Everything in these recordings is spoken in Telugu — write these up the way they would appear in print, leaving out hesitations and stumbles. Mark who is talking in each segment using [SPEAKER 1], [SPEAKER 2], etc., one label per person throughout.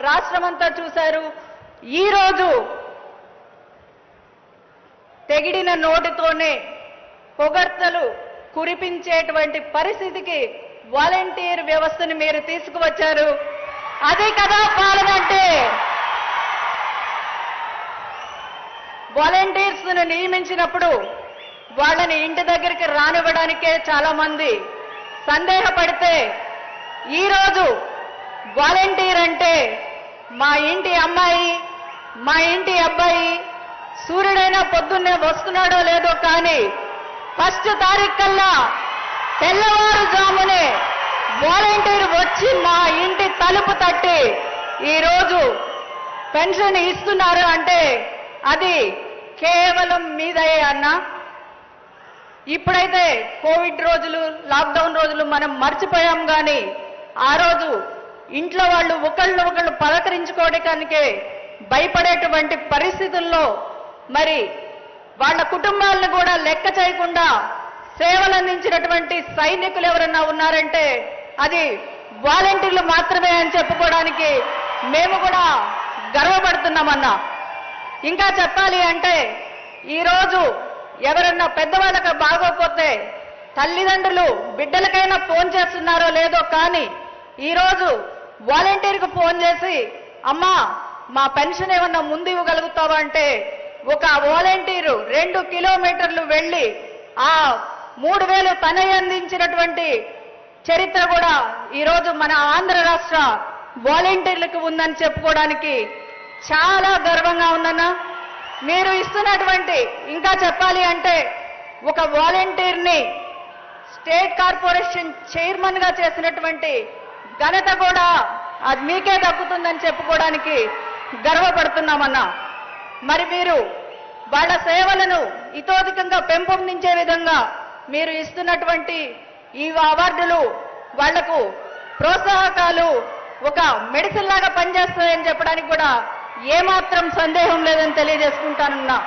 [SPEAKER 1] రాష్ట్రమంతా చూశారు. ఈరోజు తెగిడిన నోటితోనే పొగడ్తలు కురిపించేటువంటి పరిస్థితికి వాలంటీర్ వ్యవస్థను మీరు తీసుకువచ్చారు. అదే కదా పాలన అంటే. వాలంటీర్స్ ను నియమించినప్పుడు వాళ్ళని ఇంటి దగ్గరికి రానివ్వడానికే చాలా మంది సందేహపడితే, ఈరోజు వాలంటీర్ అంటే మా ఇంటి అమ్మాయి, మా ఇంటి అబ్బాయి సూర్యుడైనా పొద్దున్నే వస్తున్నాడో లేదో కానీ ఫస్ట్ తారీఖు కల్లా తెల్లవారుజామునే వాలంటీర్ వచ్చి మా ఇంటి తలుపు తట్టి ఈరోజు పెన్షన్ ఇస్తున్నారు అంటే అది కేవలం మీదయే అన్నా. ఇప్పుడైతే కోవిడ్ రోజులు, లాక్డౌన్ రోజులు మనం మర్చిపోయాం. కానీ ఆ రోజు ఇంట్లో వాళ్ళు ఒకళ్ళు పలకరించుకోవడానికే భయపడేటువంటి పరిస్థితుల్లో మరి వాళ్ళ కుటుంబాలను కూడా లెక్క చేయకుండా సేవలు అందించినటువంటి సైనికులు ఎవరన్నా ఉన్నారంటే అది వాలంటీర్లు మాత్రమే అని చెప్పుకోవడానికి మేము కూడా గర్వపడుతున్నామన్నా. ఇంకా చెప్పాలి అంటే ఈరోజు ఎవరన్నా పెద్దవాళ్ళకి బాగోకపోతే తల్లిదండ్రులు బిడ్డలకైనా ఫోన్ చేస్తున్నారో లేదో కానీ ఈరోజు వాలంటీర్కి ఫోన్ చేసి అమ్మా మా పెన్షన్ ఏమన్నా ముందు ఇవ్వగలుగుతావా అంటే ఒక వాలంటీరు 2 కిలోమీటర్లు వెళ్ళి ఆ 3,000 తనయ్య అందించినటువంటి చరిత్ర కూడా ఈరోజు మన ఆంధ్ర రాష్ట్ర వాలంటీర్లకు ఉందని చెప్పుకోవడానికి చాలా గర్వంగా ఉందన్నా. మీరు ఇస్తున్నటువంటి ఇంకా చెప్పాలి అంటే ఒక వాలంటీర్ని స్టేట్ కార్పొరేషన్ చైర్మన్ గా చేసినటువంటి ఘనత కూడా అది మీకే దక్కుతుందని చెప్పుకోవడానికి గర్వపడుతున్నామన్నా. మరి మీరు వాళ్ళ సేవలను ఇతోధికంగా పెంపొందించే విధంగా మీరు ఇస్తున్నటువంటి ఈ అవార్డులు వాళ్లకు ప్రోత్సాహకాలు ఒక మెడిసిన్ లాగా పనిచేస్తాయని చెప్పడానికి కూడా ఏమాత్రం సందేహం లేదని తెలియజేసుకుంటానన్నా.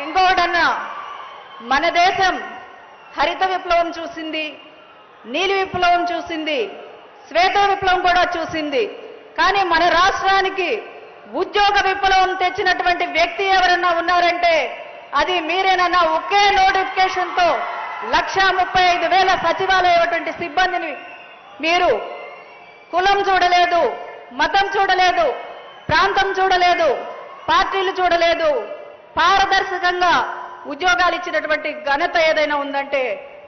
[SPEAKER 1] ఇంకొకటన్నా, మన దేశం హరిత విప్లవం చూసింది, నీలి విప్లవం చూసింది, శ్వేత విప్లవం కూడా చూసింది. కానీ మన రాష్ట్రానికి ఉద్యోగ విప్లవం తెచ్చినటువంటి వ్యక్తి ఎవరన్నా ఉన్నారంటే అది మీరేనన్నా. ఒకే నోటిఫికేషన్తో 1,35,000 సచివాలయటువంటి సిబ్బందిని మీరు కులం చూడలేదు, మతం చూడలేదు, ప్రాంతం చూడలేదు, పార్టీలు చూడలేదు, పారదర్శకంగా ఉద్యోగాలు ఇచ్చినటువంటి ఘనత ఏదైనా ఉందంటే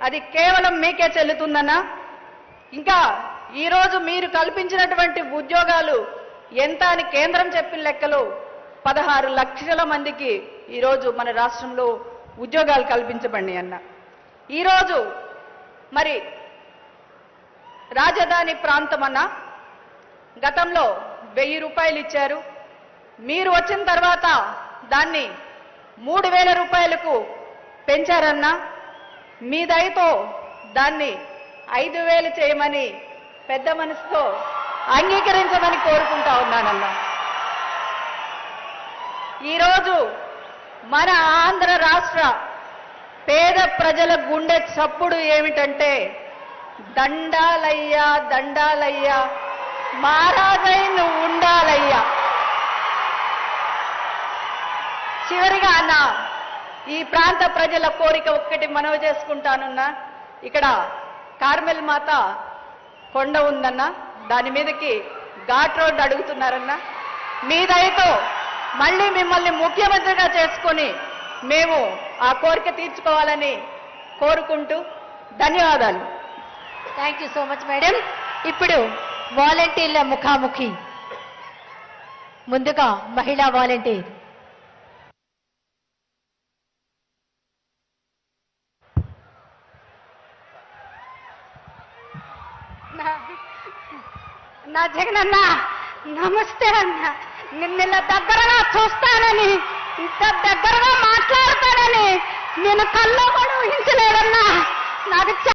[SPEAKER 1] అది కేవలం మీకే చెల్లుతుందన్నా. ఇంకా ఈరోజు మీరు కల్పించినటువంటి ఉద్యోగాలు ఎంత అని కేంద్రం చెప్పిన లెక్కలు 16 లక్షల మందికి ఈరోజు మన రాష్ట్రంలో ఉద్యోగాలు కల్పించబడినాయి అన్న. ఈరోజు మరి రాజధాని ప్రాంతం అన్న గతంలో 1000 రూపాయలు ఇచ్చారు. మీరు వచ్చిన తర్వాత దాన్ని 3,000 రూపాయలకు పెంచారన్నా. మీ దయతో దాన్ని 5,000 చేయమని పెద్ద మనసుతో అంగీకరించమని కోరుకుంటా ఉన్నానన్నా. ఈరోజు మన ఆంధ్ర రాష్ట్ర పేద ప్రజల గుండె చప్పుడు ఏమిటంటే దండాలయ్యా దండాలయ్యా మహారాజై నువ్వు ఉండాలయ్యా. చివరిగా అన్న ఈ ప్రాంత ప్రజల కోరిక ఒక్కటి మనవి చేసుకుంటానున్నా. ఇక్కడ కార్మెల్ మాత కొండ ఉందన్న, దాని మీదకి ఘాట్ రోడ్డు అడుగుతున్నారన్నా. మీ దయతో మళ్ళీ మిమ్మల్ని ముఖ్యమంత్రిగా చేసుకొని మేము ఆ కోరిక తీర్చుకోవాలని కోరుకుంటూ ధన్యవాదాలు.
[SPEAKER 2] Thank you so much madam. ఇప్పుడు వాలంటీర్ల ముఖాముఖి. ముందుగా మహిళా వాలంటీర్.
[SPEAKER 1] నా జగనన్న నమస్తే అన్న. నిన్న దగ్గరగా చూస్తానని, ఇంత దగ్గరగా మాట్లాడతానని నేను కల్లో కూడా ఊహించలేదన్నా. నాకు